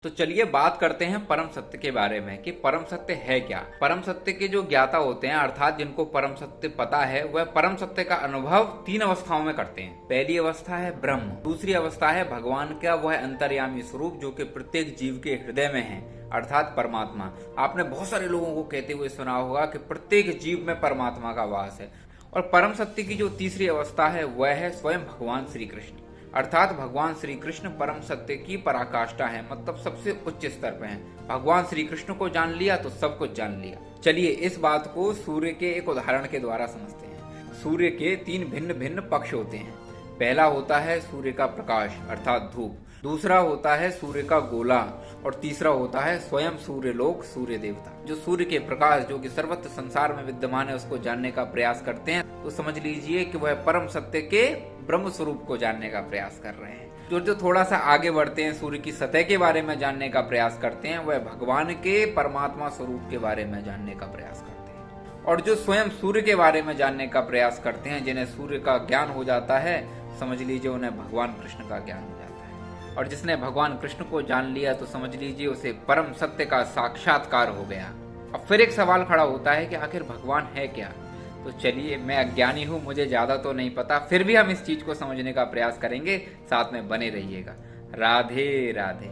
तो चलिए बात करते हैं परम सत्य के बारे में कि परम सत्य है क्या। परम सत्य के जो ज्ञाता होते हैं अर्थात जिनको परम सत्य पता है वह परम सत्य का अनुभव तीन अवस्थाओं में करते हैं। पहली अवस्था है ब्रह्म, दूसरी अवस्था है भगवान का वह अंतर्यामी स्वरूप जो कि प्रत्येक जीव के हृदय में है अर्थात परमात्मा। आपने बहुत सारे लोगों को कहते हुए सुना होगा कि प्रत्येक जीव में परमात्मा का वास है। और परम सत्य की जो तीसरी अवस्था है वह है स्वयं भगवान श्री कृष्ण अर्थात भगवान श्री कृष्ण परम सत्य की पराकाष्ठा है, मतलब सबसे उच्च स्तर पे हैं। भगवान श्री कृष्ण को जान लिया तो सब कुछ जान लिया। चलिए इस बात को सूर्य के एक उदाहरण के द्वारा समझते हैं। सूर्य के तीन भिन्न भिन्न पक्ष होते हैं। पहला होता है सूर्य का प्रकाश अर्थात धूप, दूसरा होता है सूर्य का गोला और तीसरा होता है स्वयं सूर्य लोक सूर्य देवता। जो सूर्य के प्रकाश जो कि सर्वत्र संसार में विद्यमान है उसको जानने का प्रयास करते हैं तो समझ लीजिए कि वह परम सत्य के ब्रह्म स्वरूप को जानने का प्रयास कर रहे हैं। जो थोड़ा सा आगे बढ़ते हैं, सूर्य की सतह के बारे में जानने का प्रयास करते हैं, वह भगवान के परमात्मा स्वरूप के बारे में जानने का प्रयास करते हैं। और जो स्वयं सूर्य के बारे में जानने का प्रयास करते हैं, जिन्हें सूर्य का ज्ञान हो जाता है, समझ लीजिए उन्हें भगवान कृष्ण का ज्ञान हो जाता है। और जिसने भगवान कृष्ण को जान लिया तो समझ लीजिए उसे परम सत्य का साक्षात्कार हो गया। अब फिर एक सवाल खड़ा होता है कि आखिर भगवान है क्या। तो चलिए, मैं अज्ञानी हूँ, मुझे ज्यादा तो नहीं पता, फिर भी हम इस चीज को समझने का प्रयास करेंगे। साथ में बने रहिएगा। राधे राधे।